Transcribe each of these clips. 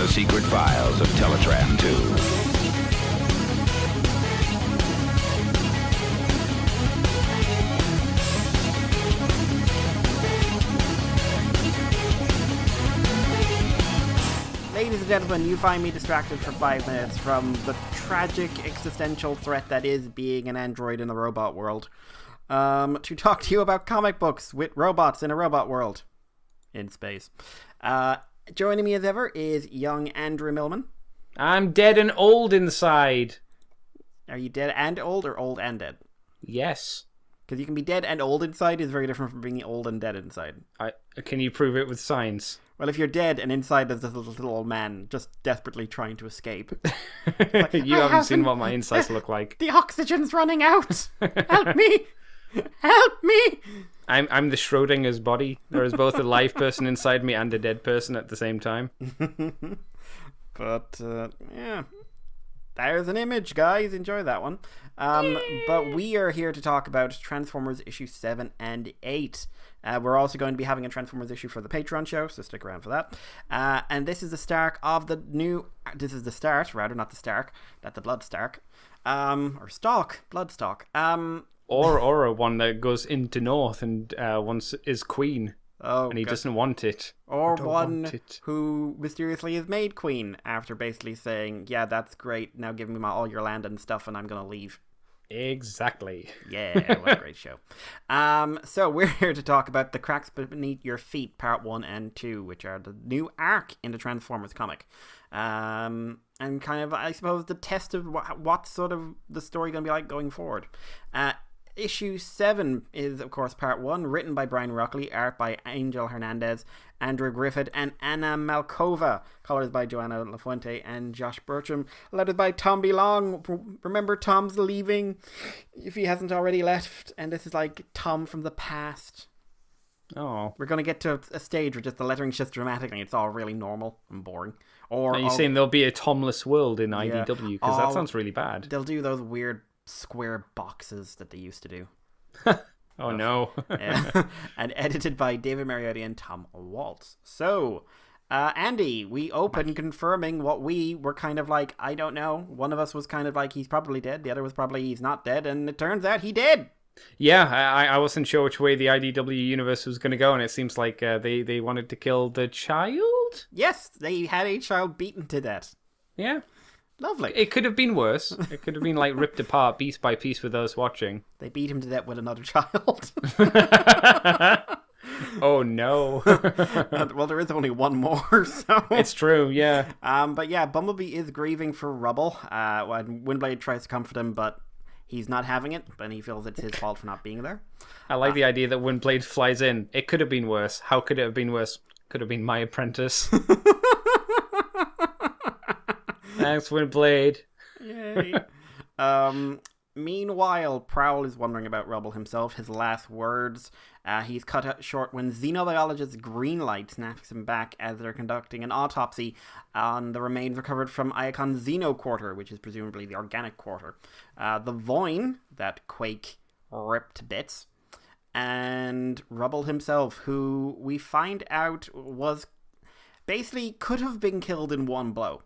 the secret files of Teletraan 2. Ladies and gentlemen, you find me distracted for 5 minutes from the tragic existential threat that is being an android in the robot world, to talk to you about comic books with robots in a robot world in space. Joining me as ever is young Andrew Millman. I'm dead and old inside. Are you dead and old, or old and dead? Yes. Because you can be dead and old inside is very different from being old and dead inside. Can you prove it with science? Well, if you're dead and inside there's this little old man just desperately trying to escape. Like, You haven't seen what my insides look like. The oxygen's running out! Help me! Help me! I'm the Schrodinger's body. There is both a live person inside me and a dead person at the same time. But, yeah. There's an image, guys. Enjoy that one. But we are here to talk about Transformers issue 7 and 8. We're also going to be having a Transformers issue for the Patreon show, so stick around for that. And this is the start of the new... This is the start, rather, not the Stark. That's the Blood Stark. Or Stalk. Bloodstalk. Or a one that goes into North and once is Queen. Oh, and he doesn't want it. Or one who mysteriously is made queen after basically saying, yeah, that's great, now give me all your land and stuff and I'm going to leave. Exactly. Yeah, what a great show. So we're here to talk about The Cracks Beneath Your Feet, Part 1 and 2, which are the new arc in the Transformers comic. And kind of, I suppose, the test of what sort of the story going to be like going forward. Issue 7 is, of course, Part 1, written by Brian Rockley, art by Angel Hernandez, Andrew Griffith, and Anna Malkova, colors by Joanna Lafuente and Josh Bertram, lettered by Tom B. Long. Remember, Tom's leaving, if he hasn't already left, and this is like Tom from the past. Oh. We're going to get to a stage where just the lettering shifts dramatically, it's all really normal and boring. Are you saying there'll be a Tomless world in IDW? Because that sounds really bad. They'll do those weird square boxes that they used to do. Oh no. And edited by David Mariotti and Tom Waltz. So Andy, we open confirming what we were kind of like, I don't know, one of us was kind of like he's probably dead, the other was probably he's not dead, and it turns out he did. Yeah, I wasn't sure which way the IDW universe was going to go, and it seems like they wanted to kill the child? Yes, they had a child beaten to death. Yeah. Lovely. It could have been worse. It could have been like ripped apart piece by piece with us watching. They beat him to death with another child. Oh no. Well, there is only one more, so... It's true, yeah. But yeah, Bumblebee is grieving for Rubble when Windblade tries to comfort him, but he's not having it, and he feels it's his fault for not being there. I like the idea that Windblade flies in. It could have been worse. How could it have been worse? Could have been my apprentice. Thanks, Windblade. Yay. Meanwhile, Prowl is wondering about Rubble himself, his last words. He's cut short when xenobiologist Greenlight snaps him back as they're conducting an autopsy on the remains recovered from Iacon Xenoquarter, which is presumably the organic quarter. The Voin, that Quake ripped to bits, and Rubble himself, who we find out was basically could have been killed in one blow.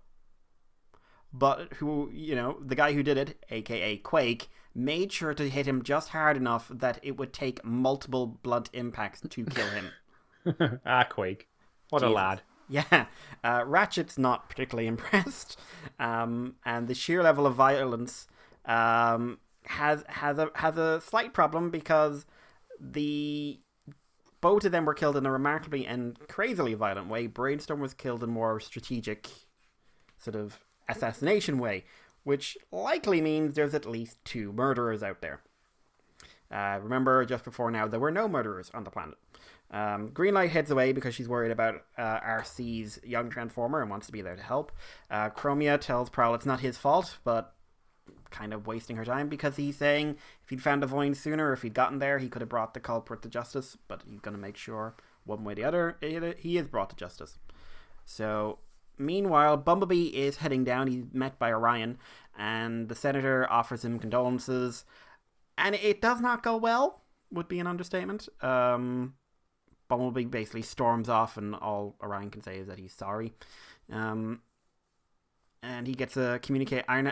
But who, the guy who did it, aka Quake, made sure to hit him just hard enough that it would take multiple blunt impacts to kill him. Quake. What a lad. Yeah. Ratchet's not particularly impressed. And the sheer level of violence has a slight problem because both of them were killed in a remarkably and crazily violent way. Brainstorm was killed in a more strategic sort of assassination way, which likely means there's at least 2 murderers out there. Remember, just before now, there were no murderers on the planet. Greenlight heads away because she's worried about RC's young Transformer and wants to be there to help. Chromia tells Prowl it's not his fault, but kind of wasting her time because he's saying if he'd found the Void sooner, if he'd gotten there, he could have brought the culprit to justice, but he's going to make sure, one way or the other, he is brought to justice. So... Meanwhile, Bumblebee is heading down. He's met by Orion, and the Senator offers him condolences, and it does not go well, would be an understatement. Bumblebee basically storms off, and all Orion can say is that he's sorry. and he gets a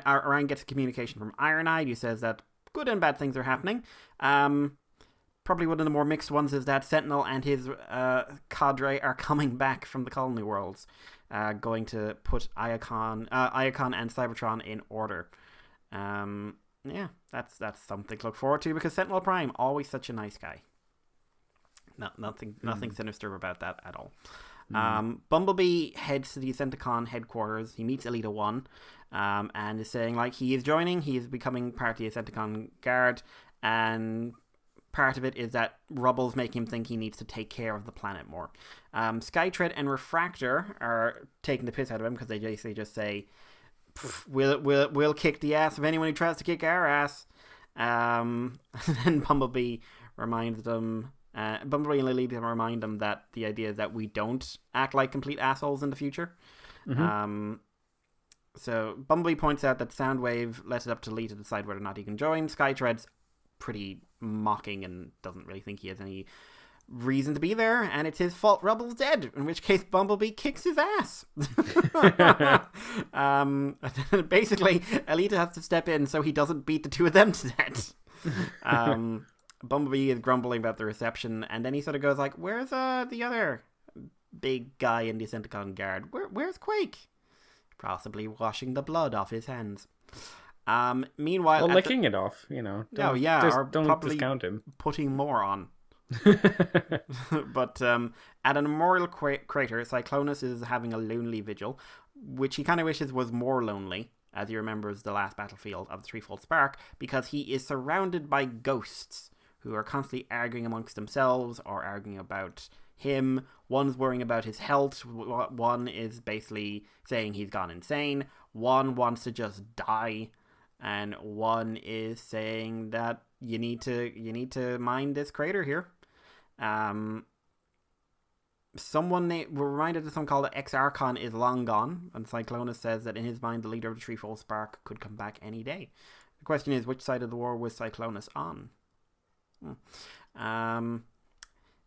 Orion gets a communication from Ironhide, who says that good and bad things are happening. Probably one of the more mixed ones is that Sentinel and his cadre are coming back from the colony worlds, going to put Iacon and Cybertron in order. Yeah, that's something to look forward to, because Sentinel Prime, always such a nice guy. Nothing sinister about that at all. Bumblebee heads to the Decepticon headquarters. He meets Elita 1, and is saying like he is becoming part of the Decepticon Guard, and part of it is that Rubble's making him think he needs to take care of the planet more. Skytread and Refractor are taking the piss out of him, because they just say, we'll kick the ass of anyone who tries to kick our ass. And then Bumblebee reminds them, Bumblebee and Lily remind them that the idea is that we don't act like complete assholes in the future. So Bumblebee points out that Soundwave lets it up to Lee to decide whether or not he can join. Skytread's pretty mocking and doesn't really think he has any reason to be there, and it's his fault Rubble's dead, in which case Bumblebee kicks his ass. Basically, Alita has to step in so he doesn't beat the two of them to death. Bumblebee is grumbling about the reception, and then he sort of goes like, where's the other big guy in the Decepticon Guard? Where's Quake? Possibly washing the blood off his hands. Meanwhile, licking it off, Don't discount him. Putting more on. But at a memorial crater, Cyclonus is having a lonely vigil, which he kind of wishes was more lonely, as he remembers the last battlefield of the Threefold Spark, because he is surrounded by ghosts who are constantly arguing amongst themselves or arguing about him. One's worrying about his health. One is basically saying he's gone insane. One wants to just die. And one is saying that you need to mine this crater here. We're reminded that someone called Ex-Archon is long gone, and Cyclonus says that in his mind the leader of the Threefold Spark could come back any day. The question is, which side of the war was Cyclonus on?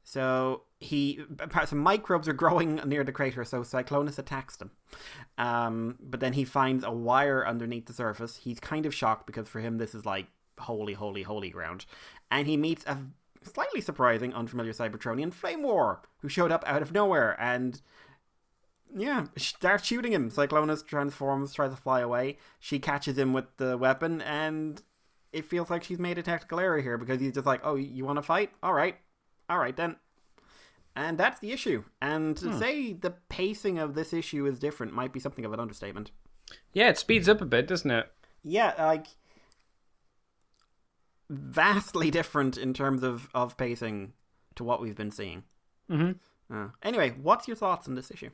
So some microbes are growing near the crater, so Cyclonus attacks them. But then he finds a wire underneath the surface. He's kind of shocked, because for him this is like holy, holy, holy ground. And he meets a slightly surprising, unfamiliar Cybertronian, Flame War, who showed up out of nowhere and starts shooting him. Cyclonus transforms, tries to fly away. She catches him with the weapon, and it feels like she's made a tactical error here, because he's just like, oh, you want to fight? All right then. And that's the issue. And to say the pacing of this issue is different might be something of an understatement. Yeah, it speeds up a bit, doesn't it? Yeah, like vastly different in terms of pacing to what we've been seeing. Anyway, what's your thoughts on this issue?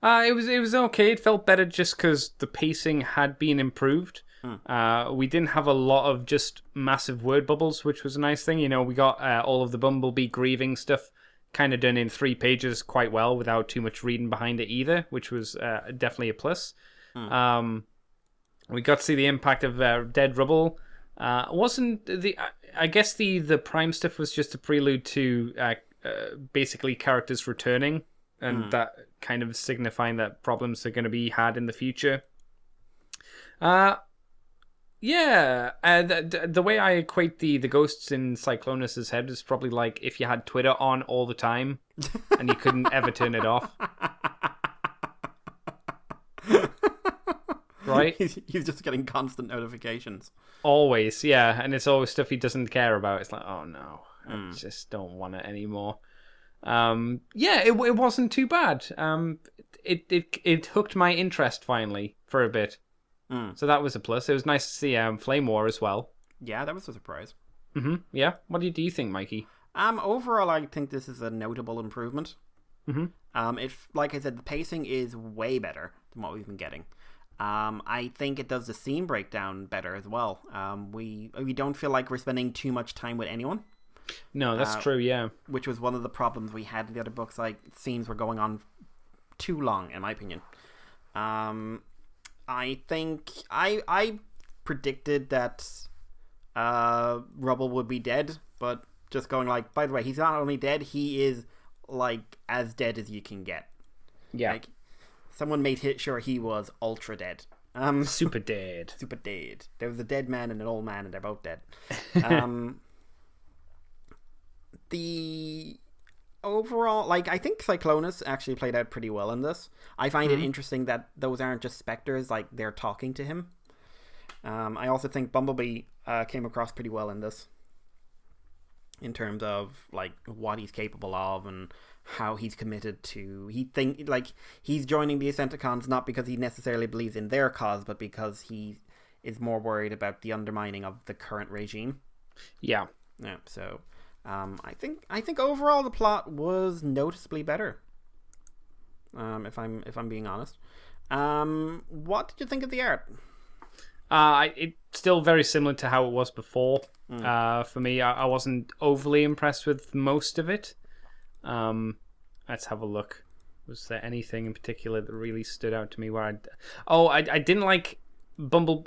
It was okay. It felt better just because the pacing had been improved. We didn't have a lot of just massive word bubbles, which was a nice thing. We got all of the Bumblebee grieving stuff kind of done in 3 pages quite well without too much reading behind it either, which was definitely a plus. We got to see the impact of Dead Rubble. Wasn't the I guess the Prime stuff was just a prelude to basically characters returning, and that kind of signifying that problems are going to be had in the future. The way I equate the ghosts in Cyclonus's head is probably like if you had Twitter on all the time and you couldn't ever turn it off. Right? He's just getting constant notifications. Always, yeah. And it's always stuff he doesn't care about. It's like, oh no, I just don't want it anymore. It wasn't too bad. It hooked my interest finally for a bit. So that was a plus. It was nice to see Flame War as well. Yeah, that was a surprise. Yeah. What do you think, Mikey? Overall, I think this is a notable improvement. Like I said, the pacing is way better than what we've been getting. I think it does the scene breakdown better as well. We don't feel like we're spending too much time with anyone. No, that's true, yeah. Which was one of the problems we had in the other books. Like, scenes were going on too long, in my opinion. I think I predicted that Rubble would be dead, but just going like, by the way, he's not only dead, he is like as dead as you can get. Yeah. Like, someone made sure he was ultra dead. Super dead. Super dead. There was a dead man and an old man, and they're both dead. The overall, like, I think Cyclonus actually played out pretty well in this. I find it interesting that those aren't just specters, like, they're talking to him. I also think Bumblebee came across pretty well in this, in terms of, like, what he's capable of and how he's committed to. He's joining the Decepticons not because he necessarily believes in their cause, but because he is more worried about the undermining of the current regime. Yeah. So I think overall the plot was noticeably better. If I'm being honest. What did you think of the art? It's still very similar to how it was before. For me, I wasn't overly impressed with most of it. Let's have a look. Was there anything in particular that really stood out to me where I didn't like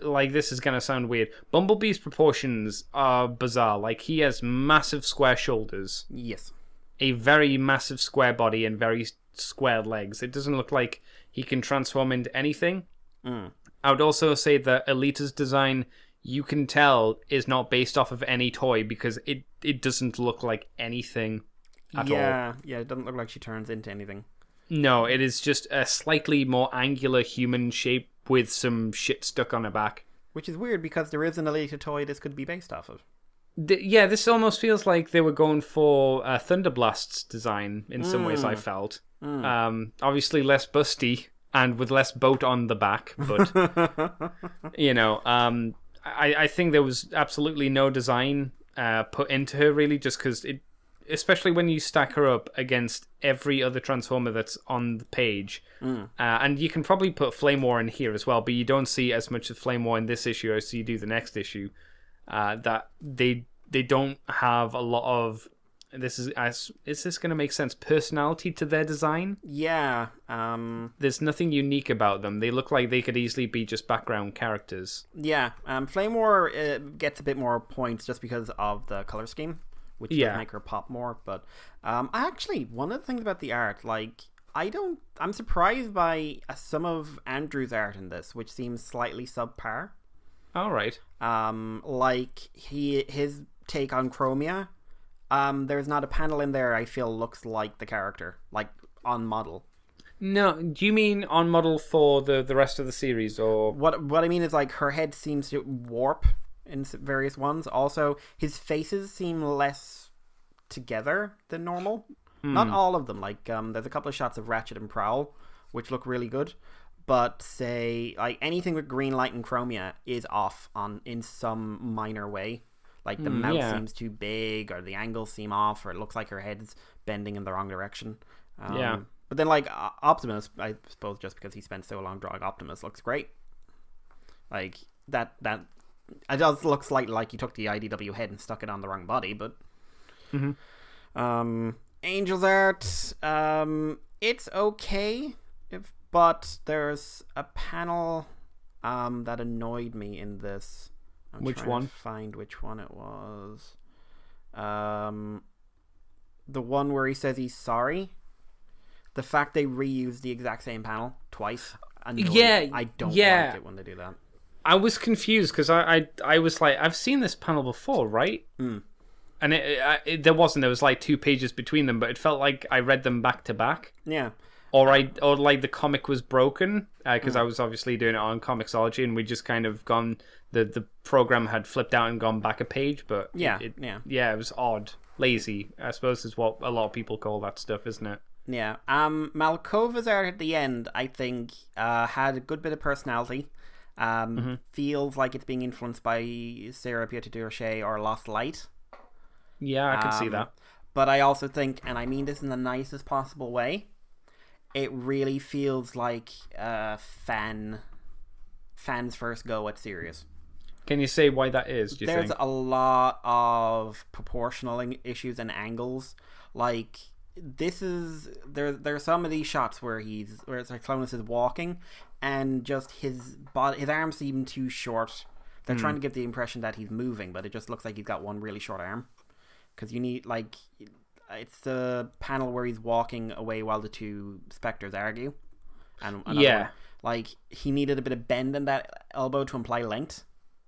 like, this is gonna sound weird. Bumblebee's proportions are bizarre. Like, he has massive square shoulders. Yes. A very massive square body and very square legs. It doesn't look like he can transform into anything. I would also say that Alita's design, you can tell, is not based off of any toy, because it doesn't look like anything at all. Yeah, it doesn't look like she turns into anything. No, it is just a slightly more angular human shape with some shit stuck on her back. Which is weird, because there is an Alita toy this could be based off of. Yeah, this almost feels like they were going for Thunderblast's design in some ways, I felt. Obviously less busty and with less boat on the back, but, I think there was absolutely no design put into her, really, just because especially when you stack her up against every other Transformer that's on the page. And you can probably put Flame War in here as well, but you don't see as much of Flame War in this issue as you do the next issue. That they don't have a lot of... Is this going to make sense? Personality to their design? Yeah. There's nothing unique about them. They look like they could easily be just background characters. Yeah. Flame War gets a bit more points just because of the color scheme, which does make her pop more. But actually, one of the things about the art, like, I'm surprised by some of Andrew's art in this, which seems slightly subpar. All right. Like his take on Chromia. There's not a panel in there I feel looks like the character, like on model. No, do you mean on model for the rest of the series, or what I mean is, like, her head seems to warp in various ones. Also, his faces seem less together than normal. Not all of them. Like, there's a couple of shots of Ratchet and Prowl which look really good, but say, like, anything with green light and Chromia is off in some minor way. Like, the mouth seems too big, or the angles seem off, or it looks like her head's bending in the wrong direction. But then, like, Optimus, I suppose just because he spent so long drawing Optimus, looks great. Like, that it does look slightly like he took the IDW head and stuck it on the wrong body, but... Angel's art, it's okay, but there's a panel that annoyed me in this. Which one? To find which one it was. The one where he says he's sorry. The fact they reused the exact same panel twice. Yeah, I don't like it when they do that. I was confused because I was like, I've seen this panel before, right? And there wasn't. There was like 2 pages between them, but it felt like I read them back to back. Yeah. Or like the comic was broken because I was obviously doing it on Comixology, and we just kind of gone. The program had flipped out and gone back a page, but it was odd, lazy. I suppose is what a lot of people call that stuff, isn't it? Yeah. Malkova's art at the end, I think, had a good bit of personality. Feels like it's being influenced by Sarah Pietro-Durocher or Lost Light. Yeah, I can see that. But I also think, and I mean this in the nicest possible way, it really feels like fans' first go at Sirius. Can you say why that is, do you think? There's a lot of proportional issues and angles. Like, there's some of these shots where it's like Clonus is walking and just his arms seem too short. They're trying to give the impression that he's moving, but it just looks like he's got one really short arm. Because you need, like, it's the panel where he's walking away while the 2 specters argue. and another one, like he needed a bit of bend in that elbow to imply length.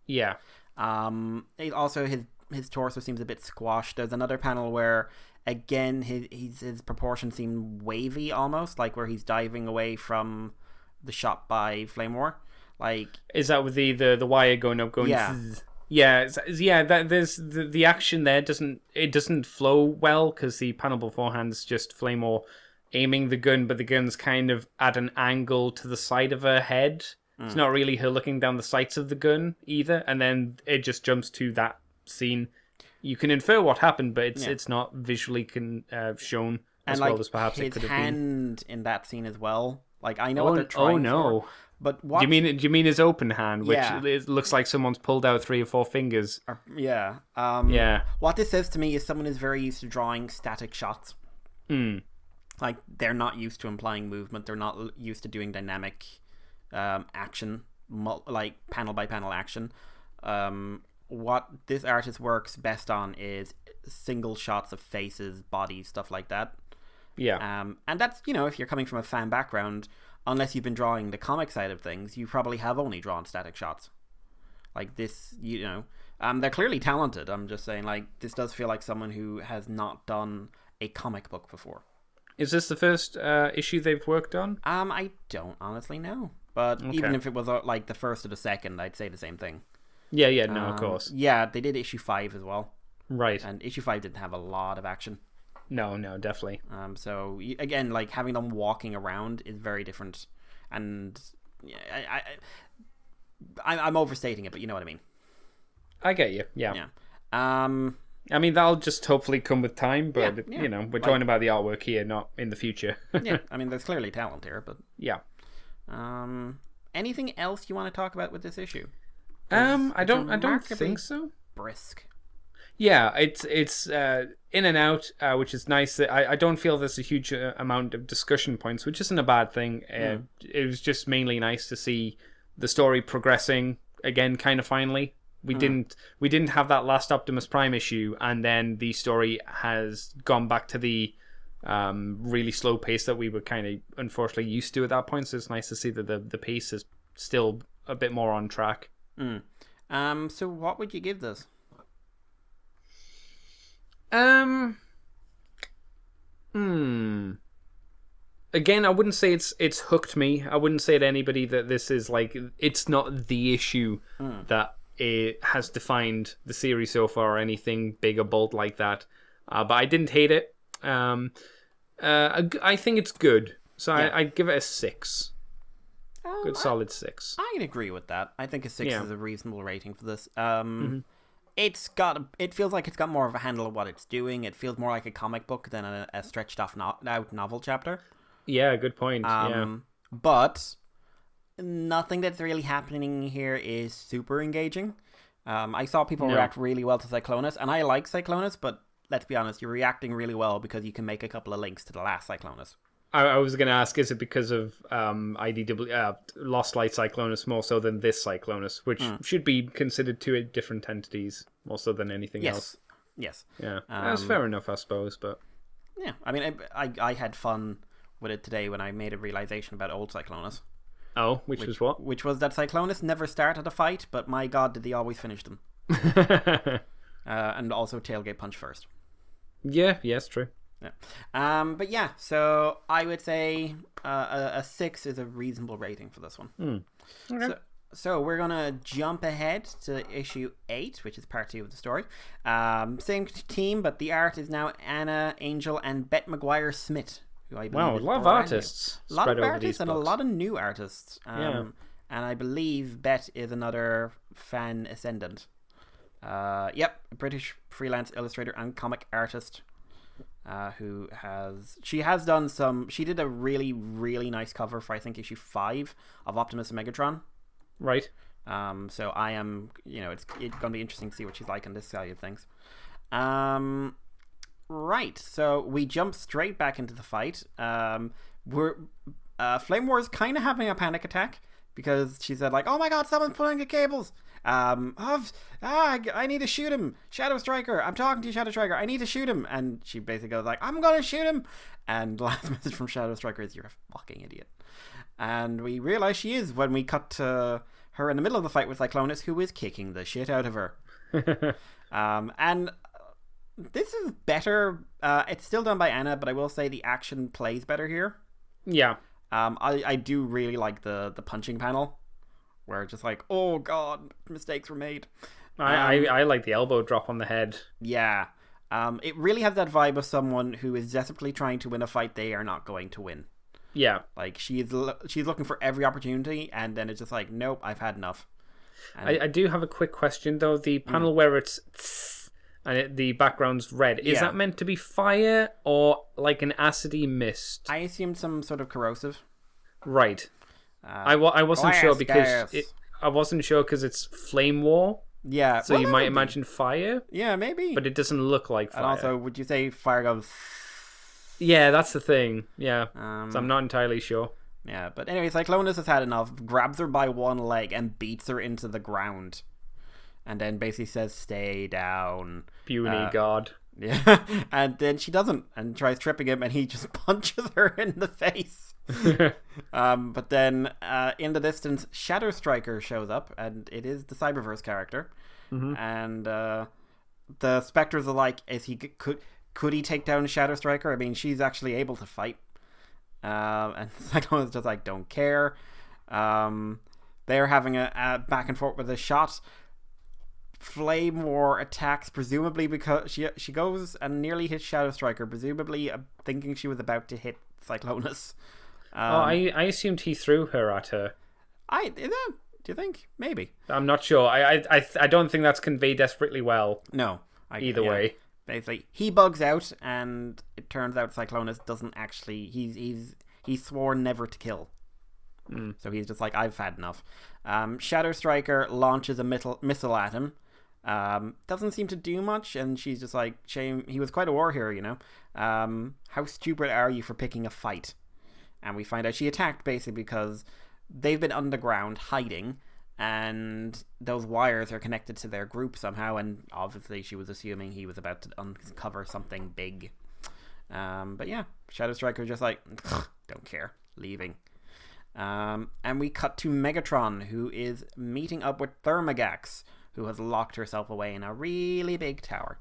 Yeah. Also his torso seems a bit squashed. There's another panel where again his proportions seem wavy almost, like where he's diving away from the shot by Flame War. Like, is that with the wire going up, going? Yeah. Zzz. Yeah. That there's the action there doesn't flow well because the panel beforehand's just Flame War aiming the gun, but the gun's kind of at an angle to the side of her head. It's not really her looking down the sights of the gun either, and then it just jumps to that scene. You can infer what happened, but it's not visually shown as well as perhaps it could have been. His hand in that scene as well. Like, I know what they're trying for. But what... Do you mean his open hand, which it looks like someone's pulled out 3 or 4 fingers? Yeah. What this says to me is someone is very used to drawing static shots. Like, they're not used to implying movement. They're not used to doing dynamic action, like panel by panel action. What this artist works best on is single shots of faces, bodies, stuff like that. Yeah. And that's, if you're coming from a fan background, unless you've been drawing the comic side of things, you probably have only drawn static shots. Like this, they're clearly talented. I'm just saying, like, this does feel like someone who has not done a comic book before. Is this the first issue they've worked on? I don't honestly know. But even if it was like the first or the second, I'd say the same thing. Yeah, no, of course. Yeah, they did issue 5 as well. Right. And issue 5 didn't have a lot of action. No, definitely. So again, like having them walking around is very different, and I'm overstating it, but you know what I mean. I get you. Yeah. I mean, that'll just hopefully come with time, but we're talking about the artwork here, not in the future. Yeah, I mean, there's clearly talent here, but yeah. Anything else you want to talk about with this issue? I don't think so. Brisk. Yeah, it's in and out, which is nice. I don't feel there's a huge amount of discussion points, which isn't a bad thing. It was just mainly nice to see the story progressing again, kind of finally. We didn't have that last Optimus Prime issue, and then the story has gone back to the really slow pace that we were kind of unfortunately used to at that point. So it's nice to see that the pace is still a bit more on track. So what would you give this? Again, I wouldn't say it's hooked me. I wouldn't say to anybody that this is like, it's not the issue that it has defined the series so far or anything big or bold like that. But I didn't hate it. I think it's good. So I'd give it a 6. Good solid 6. I can agree with that. I think a 6 is a reasonable rating for this. It feels like it's got more of a handle of what it's doing. It feels more like a comic book than a stretched out novel chapter. Yeah, good point. But nothing that's really happening here is super engaging. I saw people react really well to Cyclonus, and I like Cyclonus, but let's be honest, you're reacting really well because you can make a couple of links to the last Cyclonus. I was going to ask, is it because of IDW Lost Light Cyclonus more so than this Cyclonus, which should be considered 2 different entities more so than anything else? Yes. Yeah, that's fair enough, I suppose. But yeah, I mean, I had fun with it today when I made a realization about old Cyclonus. Oh, which was what? Which was that Cyclonus never started a fight, but my god, did he always finish them. And also tailgate punch first. Yeah, it's true. Yeah. But yeah, so I would say a 6 is a reasonable rating for this one. Okay. So we're gonna jump ahead to issue 8, which is part 2 of the story. Same team, but the art is now Anna Angel and Bette McGuire Smith, who I believe a lot of artists. A lot of artists and a lot of new artists. And I believe Bette is another fan ascendant. Yep, a British freelance illustrator and comic artist. She did a really, really nice cover for I think issue 5 of Optimus and Megatron. Right. So I am, it's going to be interesting to see what she's like on this side of things. Right. So we jump straight back into the fight. Flame War is kind of having a panic attack because she said like, "Oh my God, someone's pulling the cables." I need to shoot him. Shadow Striker, I'm talking to you, Shadow Striker. I need to shoot him. And she basically goes like, "I'm gonna shoot him." And the last message from Shadow Striker is, "You're a fucking idiot." And we realize she is when we cut to her in the middle of the fight with Cyclonus, who is kicking the shit out of her. And this is better. It's still done by Anna, but I will say the action plays better here. Yeah. I do really like the punching panel, where it's just like, oh god, mistakes were made. I like the elbow drop on the head. Yeah. It really has that vibe of someone who is desperately trying to win a fight they are not going to win. Yeah. Like, she's looking for every opportunity, and then it's just like, nope, I've had enough. And I do have a quick question, though. The panel where it's tss, and the background's red, is that meant to be fire or like an acidy mist? I assumed some sort of corrosive. Right. I wasn't sure because I wasn't sure because it's flame war. Yeah. So you might imagine fire. Yeah, maybe. But it doesn't look like fire. And also, would you say fire goes... Yeah, that's the thing. Yeah. So I'm not entirely sure. Yeah, but anyway, Cyclonus has had enough, grabs her by one leg and beats her into the ground. And then basically says, stay down. Puny god. Yeah. And then she doesn't and tries tripping him and he just punches her in the face. But then in the distance, Shadow Striker shows up, and it is the Cyberverse character. And the Spectres are like, could he take down Shadow Striker? I mean, she's actually able to fight. And Cyclone is just like, don't care. They're having a back and forth with a shot. Flame War attacks, presumably because she goes and nearly hits Shadow Striker, presumably thinking she was about to hit Cyclonus. I assumed he threw her at her. Do you think? Maybe. I'm not sure. I don't think that's conveyed desperately well. No. Either way. Basically, he bugs out, and it turns out Cyclonus doesn't actually... He's sworn never to kill. So he's just like, I've had enough. Shadow Striker launches a missile at him. Doesn't seem to do much, and she's just like, shame, he was quite a war hero, you know. How stupid are you for picking a fight? And we find out she attacked basically because they've been underground hiding, and those wires are connected to their group somehow, and obviously she was assuming he was about to uncover something big. But yeah, Shadow Striker just like, don't care, leaving. And we cut to Megatron, who is meeting up with Thermagax, who has locked herself away in a really big tower.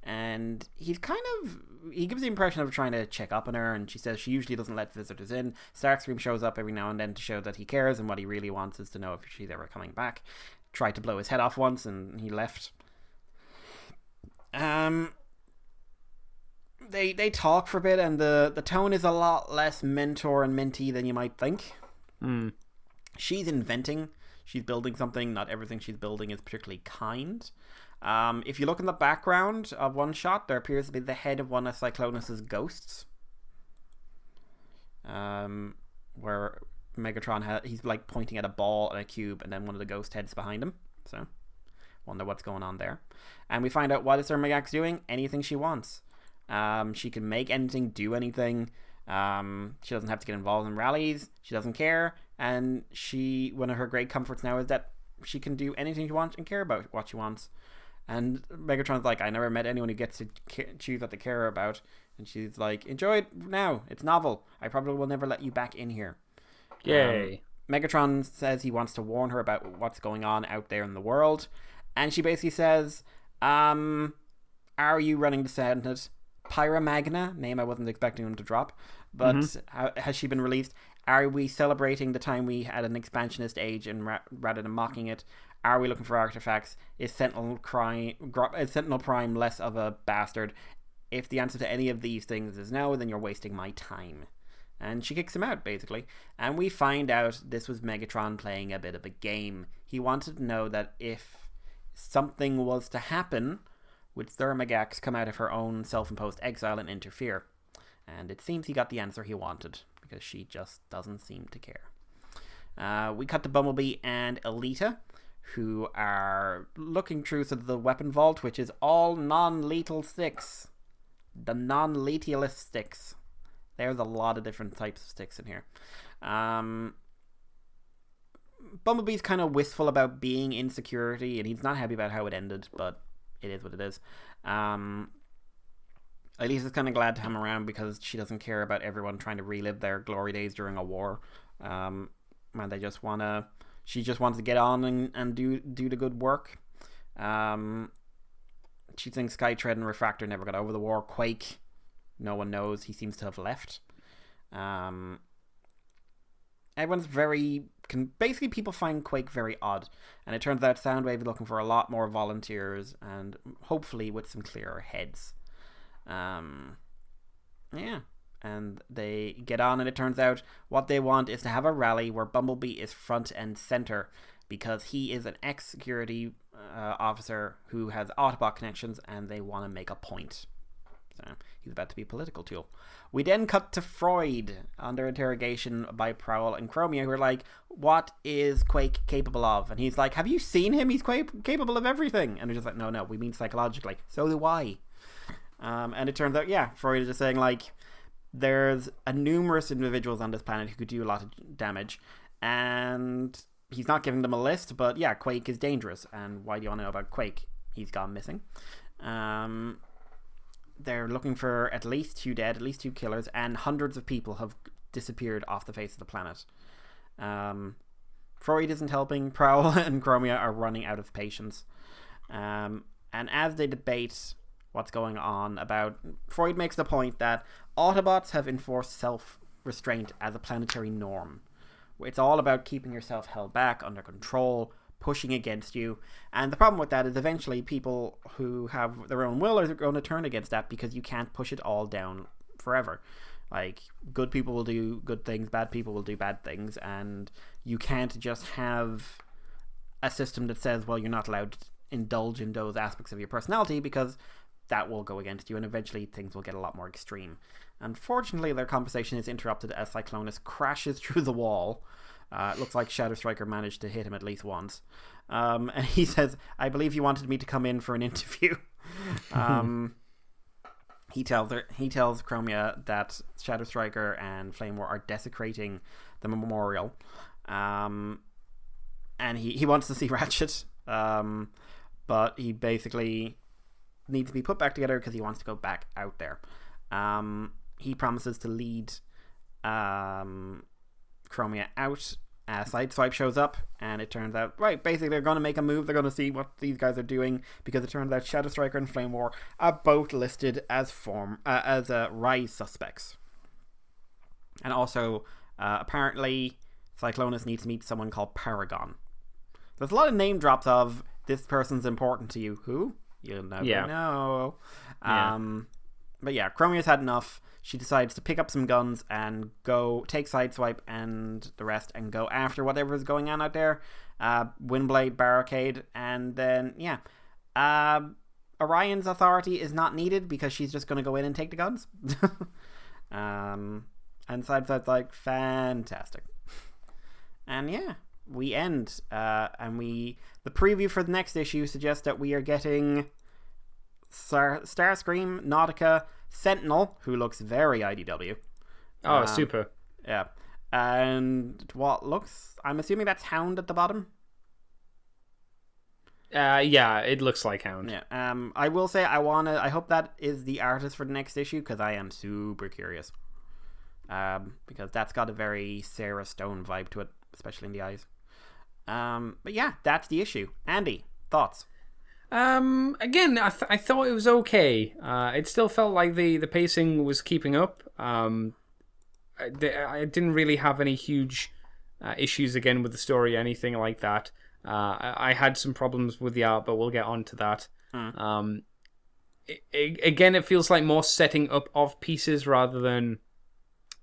And he gives the impression of trying to check up on her, and she says she usually doesn't let visitors in. Starscream shows up every now and then to show that he cares, and what he really wants is to know if she's ever coming back. Tried to blow his head off once, and he left. They talk for a bit, and the tone is a lot less mentor and mentee than you might think. She's inventing. She's building something. Not everything she's building is particularly kind. If you look in the background of one shot, there appears to be the head of one of Cyclonus's ghosts. Where Megatron he's like pointing at a ball and a cube, and then one of the ghost heads behind him. So, wonder what's going on there. And we find out what is Thermagax doing? Anything she wants. She can make anything, do anything. She doesn't have to get involved in rallies. She doesn't care. And one of her great comforts now is that she can do anything she wants and care about what she wants. And Megatron's like, I never met anyone who gets to choose what they care about. And she's like, enjoy it now. It's novel. I probably will never let you back in here. Yay. Megatron says he wants to warn her about what's going on out there in the world. And she basically says, are you running the Senate? Pyra Magna, name I wasn't expecting him to drop. But has she been released? Are we celebrating the time we had an expansionist age and rather than mocking it? Are we looking for artifacts? Is Sentinel Prime less of a bastard? If the answer to any of these things is no, then you're wasting my time. And she kicks him out, basically. And we find out this was Megatron playing a bit of a game. He wanted to know that if something was to happen, would Thermagax come out of her own self-imposed exile and interfere? And it seems he got the answer he wanted, because she just doesn't seem to care. We cut to Bumblebee and Alita, who are looking through to the weapon vault, which is all non-lethal sticks. The non-lethalist sticks. There's a lot of different types of sticks in here. Bumblebee's kind of wistful about being in security, and he's not happy about how it ended, but it is what it is. Elisa's kind of glad to have him around because she doesn't care about everyone trying to relive their glory days during a war. And they just she just wants to get on and do the good work. She thinks Skytread and Refractor never got over the war. Quake, no one knows. He seems to have left. Everyone's basically people find Quake very odd. And it turns out Soundwave is looking for a lot more volunteers and hopefully with some clearer heads. And they get on, and it turns out what they want is to have a rally where Bumblebee is front and center because he is an ex-security officer who has Autobot connections, and they want to make a point. So he's about to be a political tool. We then cut to Freud under interrogation by Prowl and Chromia, who are like, what is Quake capable of? And he's like, have you seen him? He's capable of everything. And they're just like, no, we mean psychologically. So do I. And it turns out, Freud is just saying, like, there's numerous individuals on this planet who could do a lot of damage, and he's not giving them a list, but Quake is dangerous. And why do you want to know about Quake? He's gone missing. They're looking for at least 2 dead, at least 2 killers, and hundreds of people have disappeared off the face of the planet. Freud isn't helping. Prowl and Chromia are running out of patience. And as they debate what's going on Freud makes the point that Autobots have enforced self-restraint as a planetary norm. It's all about keeping yourself held back, under control, pushing against you. And the problem with that is eventually people who have their own will are going to turn against that because you can't push it all down forever. Like, good people will do good things, bad people will do bad things, and you can't just have a system that says, well, you're not allowed to indulge in those aspects of your personality because that will go against you, and eventually things will get a lot more extreme. Unfortunately, their conversation is interrupted as Cyclonus crashes through the wall. It looks like Shadow Striker managed to hit him at least once. And he says, I believe you wanted me to come in for an interview. He tells Chromia that Shadow Striker and Flame War are desecrating the memorial. And he wants to see Ratchet. But he basically needs to be put back together because he wants to go back out there. He promises to lead Chromia out. Sideswipe shows up, and it turns out, basically they're going to make a move. They're going to see what these guys are doing, because it turns out Shadow Striker and Flame War are both listed as Rise suspects. And also, apparently, Cyclonus needs to meet someone called Paragon. There's a lot of name drops of, this person's important to you. Who? You'll never know. But Chromia's had enough. She decides to pick up some guns and go take Sideswipe and the rest and go after whatever is going on out there. Windblade barricade, and then Orion's authority is not needed because she's just going to go in and take the guns. And Sideswipe's like, fantastic. And we end. And the preview for the next issue suggests that we are getting Starscream, Nautica, Sentinel, who looks very IDW. Oh, super. Yeah. And I'm assuming that's Hound at the bottom? It looks like Hound. Yeah. I will say I hope that is the artist for the next issue, because I am super curious. Because that's got a very Sarah Stone vibe to it, especially in the eyes. But that's the issue. Andy, thoughts? Again, I thought it was okay. It still felt like the pacing was keeping up. I didn't really have any huge issues again with the story or anything like that. I had some problems with the art, but we'll get on to that. Again, it feels like more setting up of pieces rather than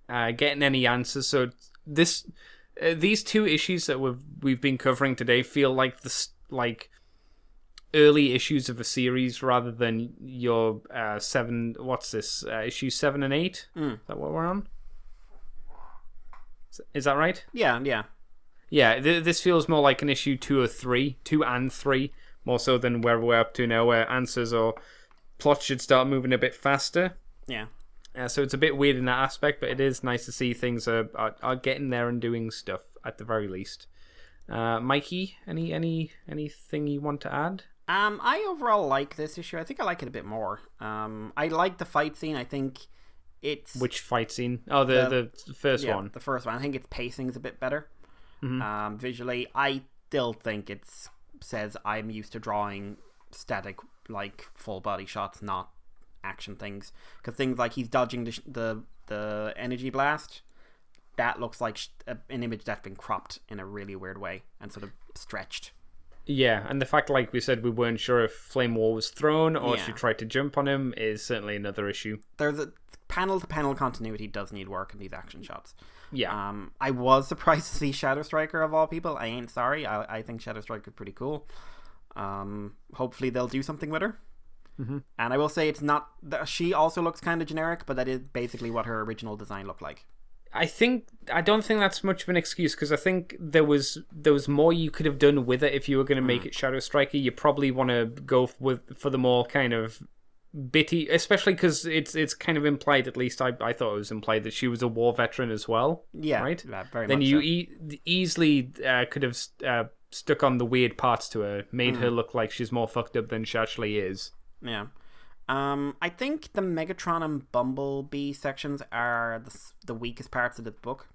getting any answers. So these 2 issues that we've been covering today feel like early issues of a series rather than your 7. What's this? Issue 7 and 8? Is that what we're on? Is that right? Yeah. Yeah, this feels more like an issue 2 and 3, more so than where we're up to now, where answers or plot should start moving a bit faster. Yeah. So it's a bit weird in that aspect, but it is nice to see things are getting there and doing stuff at the very least. Mikey, anything you want to add? I overall like this issue. I think I like it a bit more. I like the fight scene. I think it's... Which fight scene? Oh, the first one. The first one. I think its pacing is a bit better. Mm-hmm. Visually, I still think it says I'm used to drawing static, like, full body shots, not action things. Because things like he's dodging the energy blast, that looks like an image that's been cropped in a really weird way and sort of stretched. Yeah, and the fact, like we said, we weren't sure if Flame War was thrown or she tried to jump on him is certainly another issue. There's a panel-to-panel continuity does need work in these action shots. Yeah. I was surprised to see Shadow Striker of all people. I ain't sorry. I think Shadow Striker is pretty cool. Hopefully they'll do something with her. Mm-hmm. And I will say it's not... She also looks kind of generic, but that is basically what her original design looked like. I don't think that's much of an excuse, because I think there was more you could have done with it if you were going to make it Shadow Striker. You probably want to go for the more kind of bitty, especially because it's kind of implied, at least I thought it was implied, that she was a war veteran as well. Yeah, right. Very then much you so. Easily could have stuck on the weird parts to her, made her look like she's more fucked up than she actually is. Yeah. I think the Megatron and Bumblebee sections are the weakest parts of the book.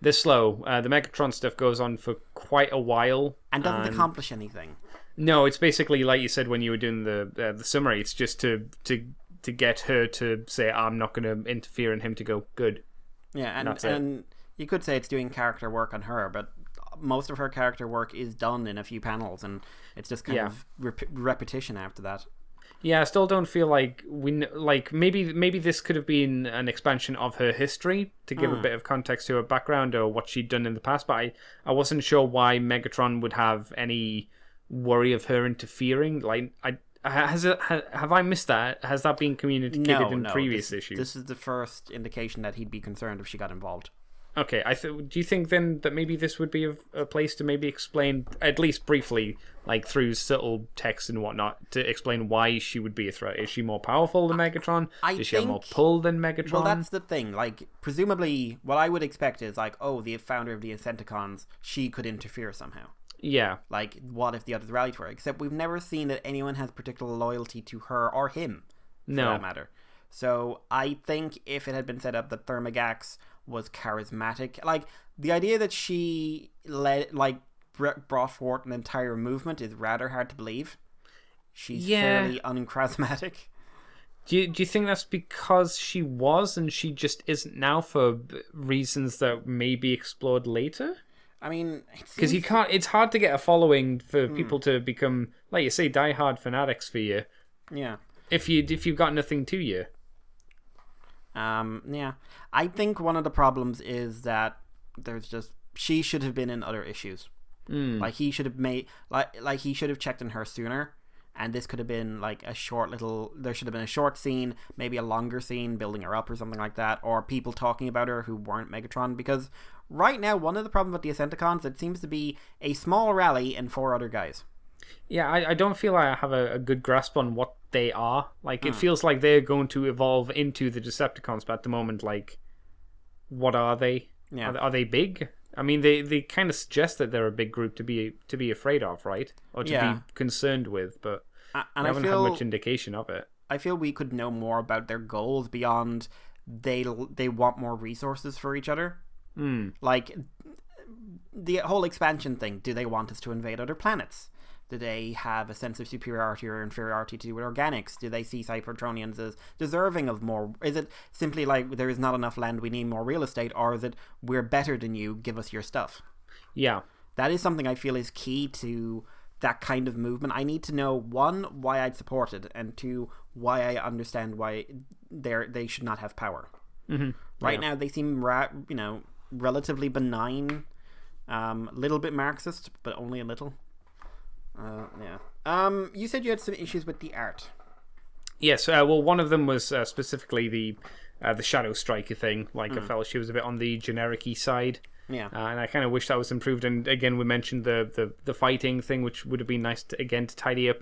They're slow. The Megatron stuff goes on for quite a while. And doesn't accomplish anything. No, it's basically, like you said when you were doing the summary, it's just to get her to say, I'm not going to interfere, and him to go, good. Yeah, and you could say it's doing character work on her, but most of her character work is done in a few panels, and it's just kind of repetition after that. Yeah, I still don't feel like maybe this could have been an expansion of her history to give a bit of context to her background or what she'd done in the past, but I wasn't sure why Megatron would have any worry of her interfering. Like, have I missed that? Has that been communicated in previous issues? This is the first indication that he'd be concerned if she got involved. Okay, do you think then that maybe this would be a place to maybe explain, at least briefly, like through subtle text and whatnot, to explain why she would be a threat? Is she more powerful than Megatron? Does she have more pull than Megatron? Well, that's the thing. Like, presumably, what I would expect is like, oh, the founder of the Decepticons, she could interfere somehow. Yeah. Like, what if the others rallied for her? Except we've never seen that anyone has particular loyalty to her or him, for that matter. So I think if it had been set up that Thermogax was charismatic, like the idea that she brought forth an entire movement is rather hard to believe. She's fairly uncharismatic. Do you think that's because she was and she just isn't now, for reasons that may be explored later? I mean, because you can't. It's hard to get a following for people to become, like you say, diehard fanatics for you. Yeah. If you've got nothing to you. Yeah. I think one of the problems is that she should have been in other issues. Like he should have made like he should have checked in her sooner, and this could have been like a short little. There should have been a short scene, maybe a longer scene building her up or something like that, or people talking about her who weren't Megatron. Because right now, one of the problems with the Decepticons, it seems to be a small rally and 4 other guys. Yeah, I don't feel like I have a good grasp on what they are. Like, it feels like they're going to evolve into the Decepticons, but at the moment, like, what are they? Yeah. Are they big? I mean, they kind of suggest that they're a big group to be afraid of, right? Or to be concerned with, but we haven't had much indication of it. I feel we could know more about their goals beyond they want more resources for each other. Like, the whole expansion thing, do they want us to invade other planets? Do they have a sense of superiority or inferiority to do with organics? Do they see Cybertronians as deserving of more? Is it simply like there is not enough land, we need more real estate? Or is it we're better than you, give us your stuff? Yeah. That is something I feel is key to that kind of movement. I need to know, 1, why I'd support it, and 2, why I understand why they should not have power. Right now they seem relatively benign, little bit Marxist, but only a little. You said you had some issues with the art. Yes, well, one of them was specifically the Shadow Striker thing. Like, I felt she was a bit on the generic-y side. Yeah. And I kind of wish that was improved. And again, we mentioned the fighting thing, which would have been nice to tidy up.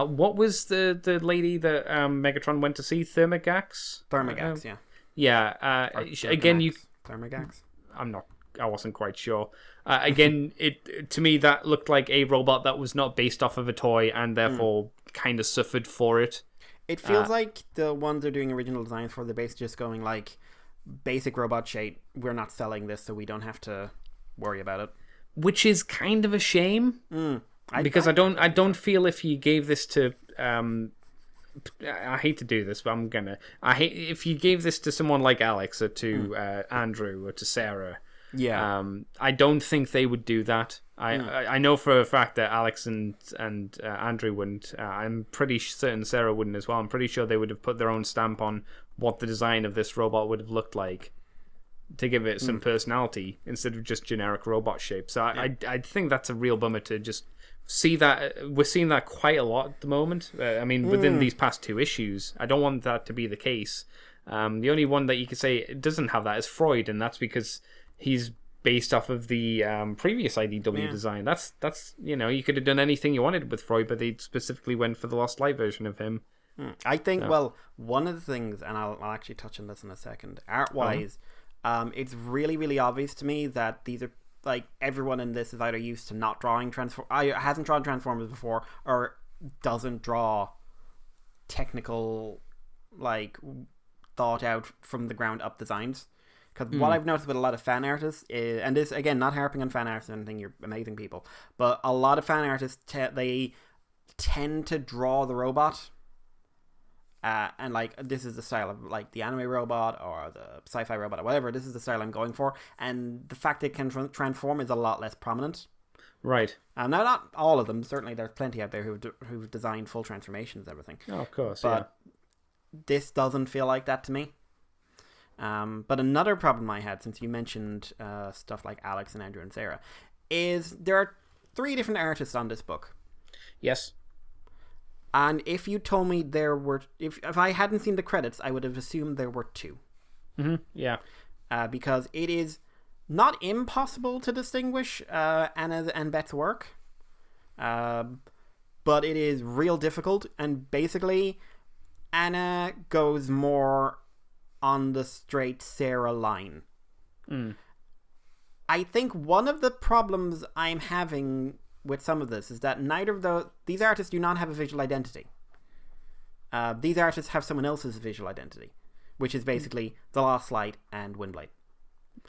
What was the lady that Megatron went to see? Thermogax? Thermogax, yeah. Yeah. Again, Thermogax? I'm not wasn't quite sure. Again, to me that looked like a robot that was not based off of a toy and therefore kind of suffered for it. It feels like the ones they're doing original designs for, they're basically just going like, basic robot shape, we're not selling this, so we don't have to worry about it. Which is kind of a shame, because I don't feel if you gave this to I hate to do this, but if you gave this to someone like Alex or to Andrew or to Sarah, I don't think they would do that. I know for a fact that Alex and Andrew wouldn't. I'm pretty certain Sarah wouldn't as well. I'm pretty sure they would have put their own stamp on what the design of this robot would have looked like to give it some personality instead of just generic robot shape. So I think that's a real bummer to just see that. We're seeing that quite a lot at the moment. I mean, within these past 2 issues, I don't want that to be the case. The only one that you could say doesn't have that is Freud, and that's because he's based off of the previous IDW design. That's you could have done anything you wanted with Freud, but they specifically went for the Lost Light version of him. I think, well, one of the things, and I'll actually touch on this in a second, art-wise, it's really, really obvious to me that these are, like, everyone in this is either used to not drawing hasn't drawn Transformers before, or doesn't draw technical, like, thought out from the ground up designs. Because what I've noticed with a lot of fan artists is, and this, again, not harping on fan artists or anything, you're amazing people, but a lot of fan artists, they tend to draw the robot, and like, this is the style of like the anime robot or the sci-fi robot or whatever, this is the style I'm going for, and the fact it can transform is a lot less prominent. Right. Now, not all of them, certainly there's plenty out there who've designed full transformations and everything. Oh, of course, but this doesn't feel like that to me. But another problem I had, since you mentioned stuff like Alex and Andrew and Sarah, is there are 3 different artists on this book. Yes. And if you told me there were... If I hadn't seen the credits, I would have assumed there were 2. Mm-hmm. Yeah. Because it is not impossible to distinguish Anna's and Beth's work. But it is real difficult. And basically, Anna goes more on the straight Sarah line. I think one of the problems I'm having with some of this is that neither of these artists do not have a visual identity. These artists have someone else's visual identity, which is basically The Lost Light and Windblade.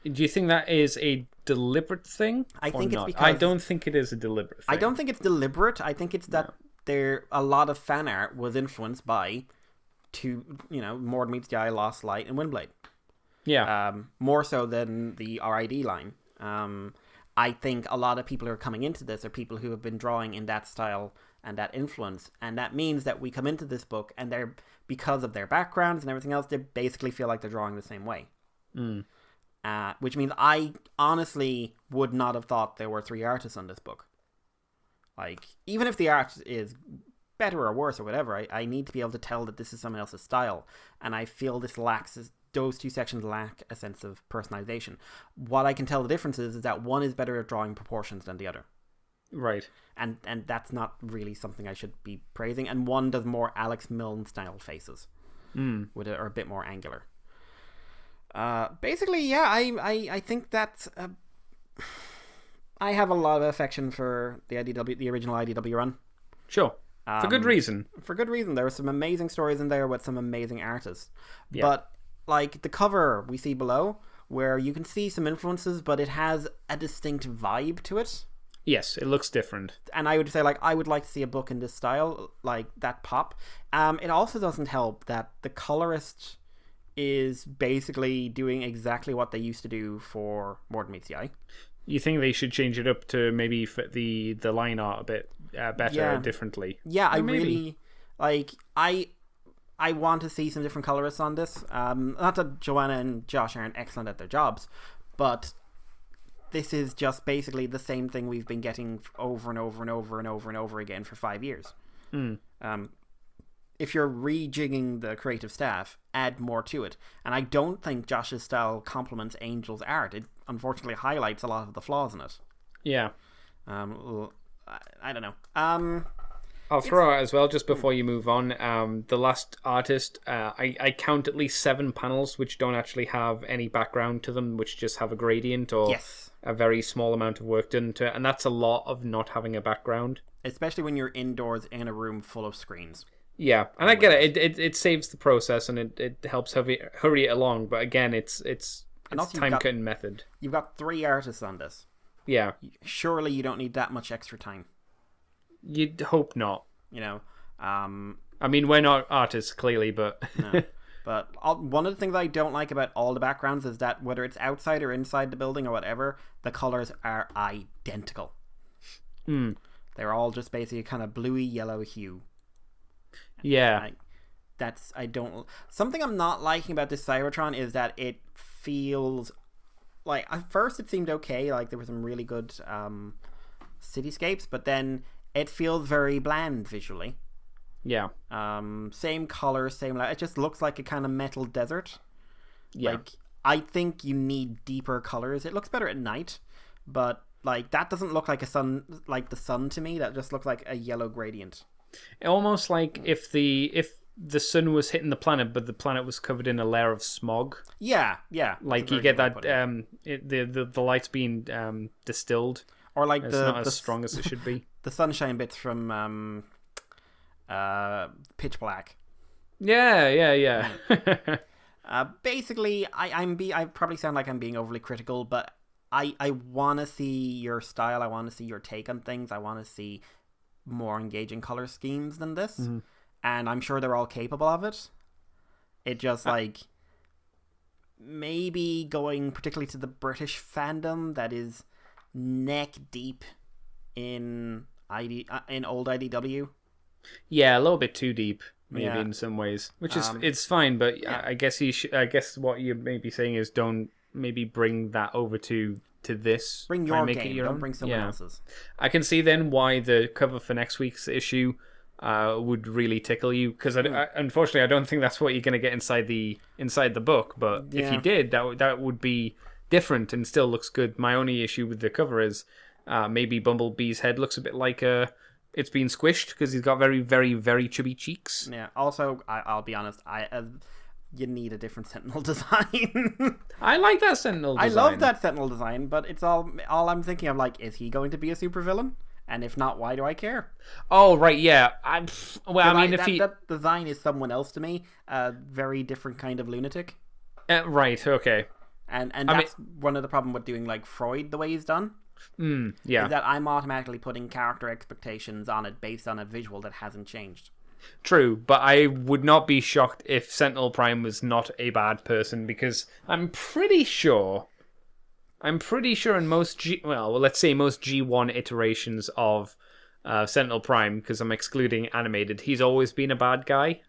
Do you think that is a deliberate thing? I think it's because... I don't think it is a deliberate thing. I don't think it's deliberate. I think it's that a lot of fan art was influenced by More Than Meets the Eye, Lost Light, and Windblade. Yeah. More so than the RID line. I think a lot of people who are coming into this are people who have been drawing in that style and that influence, and that means that we come into this book and they're, because of their backgrounds and everything else, they basically feel like they're drawing the same way. Which means I honestly would not have thought there were 3 artists on this book. Like, even if the art is better or worse or whatever, I need to be able to tell that this is someone else's style, and I feel those 2 sections lack a sense of personalization. What I can tell the difference is that one is better at drawing proportions than the other. Right. And that's not really something I should be praising. And one does more Alex Milne style faces, are a bit more angular. Basically, yeah, I think that I have a lot of affection for the original IDW run. Sure. For good reason. For good reason. There are some amazing stories in there with some amazing artists. Yeah. But, like, the cover we see below, where you can see some influences, but it has a distinct vibe to it. Yes, it looks different. And I would say, like, I would like to see a book in this style, like, that pop. It also doesn't help that the colorist is basically doing exactly what they used to do for More Than Meets the Eye. You think they should change it up to maybe fit the line art a bit better, differently? Yeah, I really... Like, I want to see some different colorists on this. Not that Joanna and Josh aren't excellent at their jobs, but this is just basically the same thing we've been getting over and over and over and over and over again for 5 years. If you're rejigging the creative staff, add more to it. And I don't think Josh's style complements Angel's art. It unfortunately highlights a lot of the flaws in it. Yeah. I don't know. I'll throw out as well, just before you move on, the last artist, I count at least 7 panels which don't actually have any background to them, which just have a gradient or a very small amount of work done to it, and that's a lot of not having a background. Especially when you're indoors in a room full of screens. Yeah, and I get it. It saves the process and it helps hurry it along, but again, it's time-cutting method. You've got 3 artists on this. Yeah. Surely you don't need that much extra time. You'd hope not. You know, I mean, we're not artists, clearly, but... No. But one of the things I don't like about all the backgrounds is that whether it's outside or inside the building or whatever, the colors are identical. They're all just basically a kind of bluey yellow hue. Yeah. Something I'm not liking about this Cybertron is that it feels like, at first it seemed okay, like there were some really good cityscapes, but then it feels very bland visually. Yeah. Same color, same light. It just looks like a kind of metal desert. Yeah. Like, I think you need deeper colors. It looks better at night, but like that doesn't look like the sun to me. That just looks like a yellow gradient. Almost like if the sun was hitting the planet, but the planet was covered in a layer of smog. Yeah. Like you get that the light's being distilled, or like it's not as strong as it should be. The sunshine bits from Pitch Black. Yeah. Basically, I probably sound like I'm being overly critical, but I want to see your style. I want to see your take on things. I want to see more engaging color schemes than this. Mm-hmm. And I'm sure they're all capable of it. It just maybe going particularly to the British fandom that is neck deep in old IDW. Yeah, a little bit too deep, maybe in some ways, which is it's fine. But I guess I guess what you may be saying is don't maybe bring that over to this. Bring your game. Don't bring someone else's. I can see then why the cover for next week's issue would really tickle you, because unfortunately I don't think that's what you're going to get inside the book. But if you did, that would be different and still looks good. My only issue with the cover is maybe Bumblebee's head looks a bit like it's been squished because he's got very, very, very chubby cheeks. Yeah. Also, I'll be honest. You need a different Sentinel design. I like that Sentinel design. I love that Sentinel design, but it's all I'm thinking of. Like, is he going to be a supervillain? And if not, why do I care? Oh, right, yeah. I mean, that design is someone else to me. A very different kind of lunatic. Right. Okay. And that's one of the problem with doing like Freud the way he's done. Yeah. Is that I'm automatically putting character expectations on it based on a visual that hasn't changed. True, but I would not be shocked if Sentinel Prime was not a bad person, because I'm pretty sure in most let's say most G1 iterations of Sentinel Prime, because I'm excluding animated, he's always been a bad guy.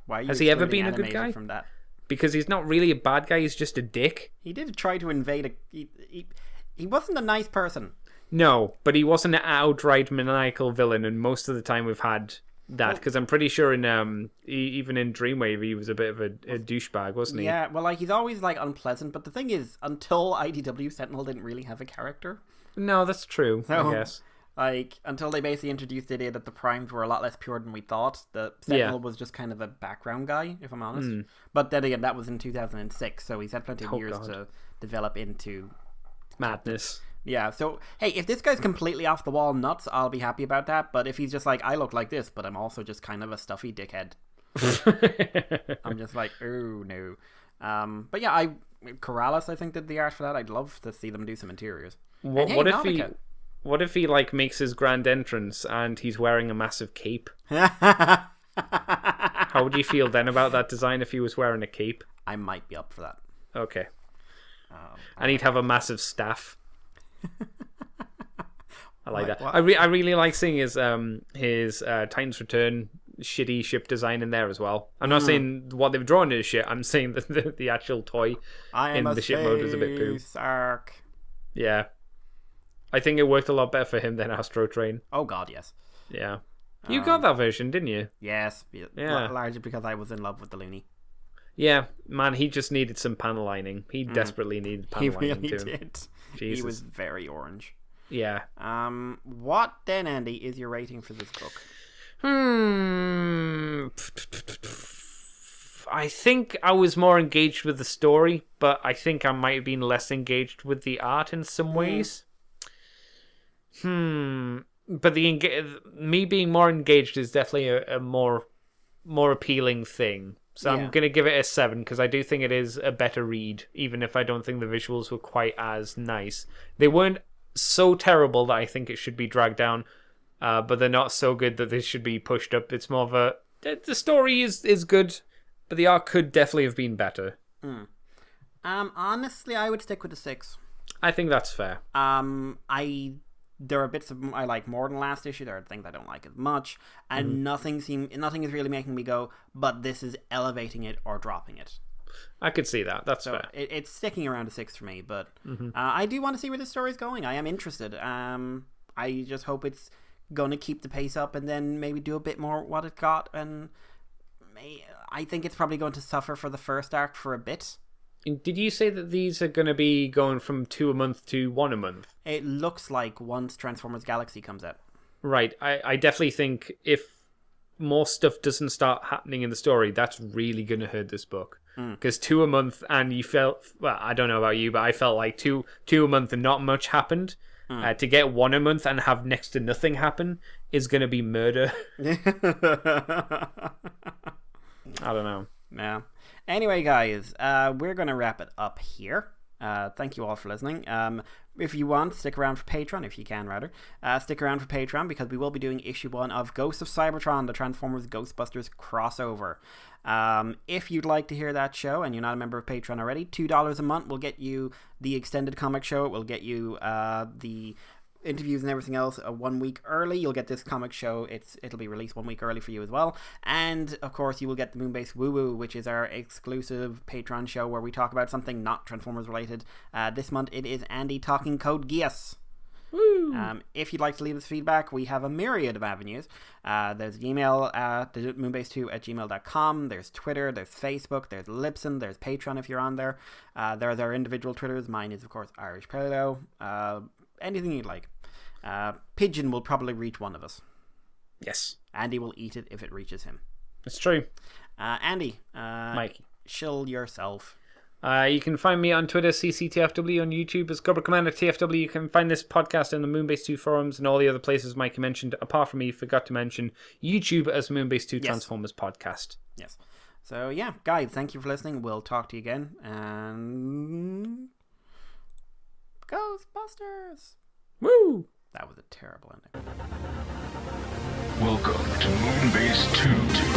Why are you Has he ever been a good guy? From that? Because he's not really a bad guy, he's just a dick. He did try to invade he wasn't a nice person. No, but he wasn't an outright maniacal villain, and most of the time we've had that, because I'm pretty sure in even in Dreamwave he was a bit of a douchebag, wasn't he? Yeah, well, like he's always like unpleasant, but the thing is, until IDW, Sentinel didn't really have a character. No, that's true. I guess like until they basically introduced the idea that the Primes were a lot less pure than we thought, the Sentinel was just kind of a background guy, if I'm honest. But then again, that was in 2006, so he's had plenty of years to develop into madness. Yeah, so, hey, if this guy's completely off the wall nuts, I'll be happy about that. But if he's just like, I look like this, but I'm also just kind of a stuffy dickhead. I'm just like, oh, no. But yeah, Corrales, I think, did the art for that. I'd love to see them do some interiors. What if he, like, makes his grand entrance and he's wearing a massive cape? How would you feel then about that design if he was wearing a cape? I might be up for that. Okay. And he'd have a massive staff. I like that. I really like seeing his Titans Return shitty ship design in there as well. I'm not saying what they've drawn is shit. I'm saying that the actual toy in the ship mode is a bit poo. Arc. Yeah, I think it worked a lot better for him than Astro Train. Oh God, yes. Yeah, you got that version, didn't you? Yes. Yeah. Largely because I was in love with the Looney. Yeah, man, he just needed some panel lining. He desperately needed panel lining too. He really did. Jesus. He was very orange. Yeah. What then, Andy, is your rating for this book? I think I was more engaged with the story, but I think I might have been less engaged with the art in some ways. But me being more engaged is definitely a more appealing thing. So I'm going to give it a 7 because I do think it is a better read, even if I don't think the visuals were quite as nice. They weren't so terrible that I think it should be dragged down, but they're not so good that they should be pushed up. It's more of the story is good, but the art could definitely have been better. Honestly, I would stick with the 6. I think that's fair. There are bits of I like more than last issue. There are things I don't like as much, and nothing is really making me go, but this is elevating it or dropping it. I could see that. That's fair. It's sticking around a 6 for me, but I do want to see where the story's going. I am interested. I just hope it's going to keep the pace up and then maybe do a bit more what it got. And I think it's probably going to suffer for the first arc for a bit. Did you say that these are going to be going from 2 a month to 1 a month? It looks like once Transformers Galaxy comes out. Right. I definitely think if more stuff doesn't start happening in the story, that's really going to hurt this book. Because 2 a month, and you felt, well, I don't know about you, but I felt like two a month and not much happened. To get 1 a month and have next to nothing happen is going to be murder. I don't know. Yeah. Anyway, guys, we're going to wrap it up here. Thank you all for listening. If you want, stick around for Patreon, if you can, rather. Stick around for Patreon because we will be doing issue 1 of Ghosts of Cybertron, the Transformers Ghostbusters crossover. If you'd like to hear that show and you're not a member of Patreon already, $2 a month will get you the extended comic show. It will get you the interviews and everything else 1 week early. You'll get this comic show. It'll be released 1 week early for you as well. And of course you will get the Moonbase Woo Woo, which is our exclusive Patreon show where we talk about something not Transformers related. This month it is Andy talking Code Geass. If you'd like to leave us feedback, we have a myriad of avenues. There's email at moonbase2@gmail.com. There's Twitter, there's Facebook, there's Libsyn, there's Patreon if you're on there. There's our individual Twitters. Mine is of course Irish Paleo. Anything you'd like. Pigeon will probably reach one of us. Yes. Andy will eat it if it reaches him. It's true. Andy. Mikey. Shill yourself. You can find me on Twitter, CCTFW, on YouTube as Cobra Commander TFW. You can find this podcast in the Moonbase 2 forums and all the other places Mikey mentioned. Apart from me, forgot to mention YouTube as Moonbase 2 Transformers Podcast. Yes. So yeah, guys, thank you for listening. We'll talk to you again. And Ghostbusters! Woo! That was a terrible ending. Welcome to Moonbase 2.